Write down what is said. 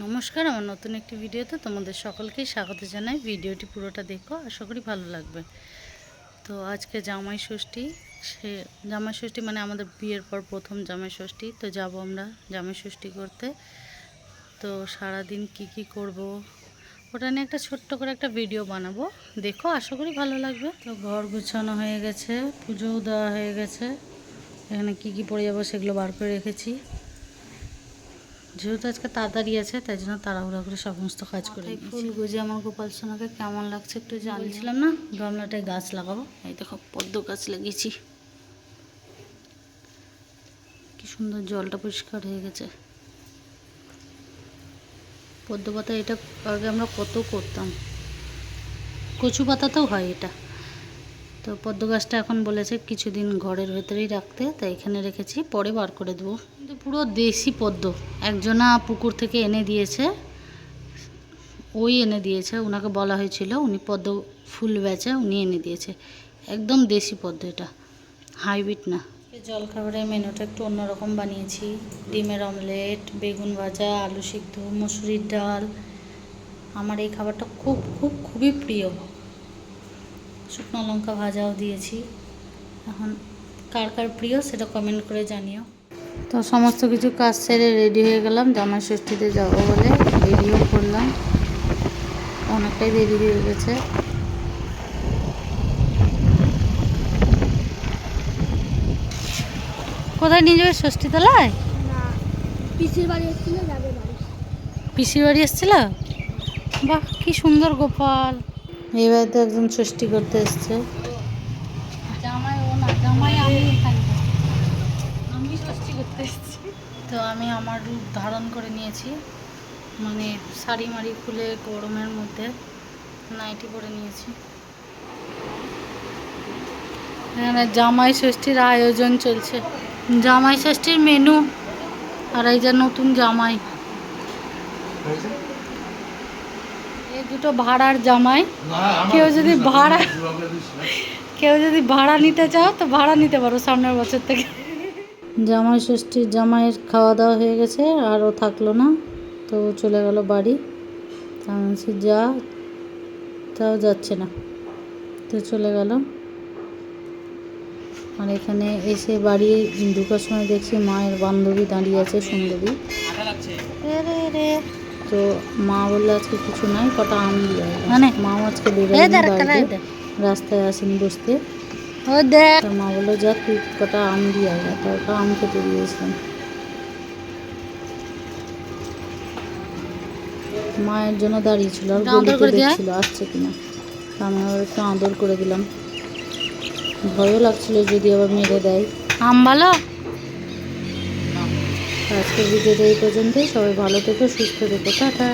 নমস্কার, আমার নতুন একটি ভিডিওতে তোমাদের সকলকেই স্বাগত জানাই। ভিডিওটি পুরোটা দেখো, আশা করি ভালো লাগবে। তো আজকে জামাই ষষ্ঠী, সে জামাই ষষ্ঠী মানে আমাদের বিয়ের পর প্রথম জামাই ষষ্ঠী। তো যাব আমরা জামাই ষষ্ঠী করতে। তো সারাদিন কি করব ওটা নিয়ে একটা ছোট্ট করে একটা ভিডিও বানাবো, দেখো, আশা করি ভালো লাগবে। তো ঘর গুছানো হয়ে গেছে, পুজোও দেওয়া হয়ে গেছে। এখানে কি পরে যাবো সেগুলো বার করে রেখেছি। যেহেতু আজকে তাড়াতাড়ি আছে, তাই জন্য তাড়াহুড়া করে সমস্ত কাজ করে ফুল গুজে আমার গোপাল সোনাকে কেমন লাগছে একটু জানছিলাম না। গামলাটায় গাছ লাগাবো, এই দেখো পদ্ম গাছ লাগিয়েছি, কি সুন্দর জলটা পরিষ্কার হয়ে গেছে। পদ্ম পাতা এটা আগে আমরা কত করতাম, কচু পাতাতেও হয় এটা। তো পদ্ম গাছটা এখন বলেছে কিছুদিন ঘরের ভেতরেই রাখতে, তাই এখানে রেখেছি, পরে বার করে দেবো। কিন্তু পুরো দেশি পদ্ম, একজনা পুকুর থেকে এনে দিয়েছে, এনে দিয়েছে, ওনাকে বলা হয়েছিল, উনি পদ্ম ফুল বেচে, উনি এনে দিয়েছে। একদম দেশি পদ্ম, এটা হাইব্রিড না। জলখাবারের মেনুটা একটু অন্যরকম বানিয়েছি। ডিমের অমলেট, বেগুন ভাজা, আলু সিদ্ধ, মসুরির ডাল। আমার এই খাবারটা খুবই প্রিয়। শুকনো লঙ্কা ভাজাও দিয়েছি। এখন কার কার প্রিয় সেটা কমেন্ট করে জানিও। তো সমস্ত কিছু কাজ সেরে রেডি হয়ে গেলাম, জামাই ষষ্ঠীতে যাবো বলে রেডিও করলাম। অনেকটাই দেরি হয়ে গেছে। কোথায় নিয়ে যাবে? ষষ্ঠীতলায়? পিসির বাড়ি এসেছিল, যাবে বাড়ি। পিসির বাড়ি এসেছিল? বাহ, কি সুন্দর গোপাল। এই বাড়িতে একজন ষষ্ঠী করতে এসছে। জামাই ও না, জামাই আমি, আমি ষষ্ঠী করতে এসেছি। তো আমি আমার রূপ ধারণ করে নিয়েছি, মানে শাড়ি মাড়ি খুলে গরমের মধ্যে নাইটি পরে নিয়েছি। এখানে জামাই ষষ্ঠীর আয়োজন চলছে, জামাই ষষ্ঠীর মেনু। আর এই যে নতুন জামাই, এই দুটো ভাড়ার জামাই। কেউ যদি ভাড়া নিতে চাও তো ভাড়া নিতে পারো সামনের বছর থেকে। জামাই ষষ্ঠীর জামাইয়ের খাওয়া দাওয়া হয়ে গেছে, আর ও থাকলো না, তো চলে গেল বাড়ি। আমি যা, তাও যাচ্ছে না, তো চলে গেল। আর এখানে এসে বাড়ি ঢুকার সময় দেখছি মায়ের বান্ধবী দাঁড়িয়ে আছে, সুন্দরী। তো মা বললো আজকে কিছু নাই, কটা আম দিয়ে, মানে মাও আজকে বেরোয়নি, রাস্তায় আসেনি বসতে। মা বললো যা তুই কটা আম দিয়ে আয়, তো ওটা আম খেতে দিয়েছিলাম। মায়ের জন্য দাঁড়িয়েছিল আর গলিতে দেখছিল আসছে কিনা, আমি আবার একটু আদর করে দিলাম। ভয়ও লাগছিল যদি আবার মেরে দেয়। আম ভালো। আজকের ভিডিওটা এই পর্যন্তই। সবাই ভালো থেকো, সুস্থ থেকো, টাটা।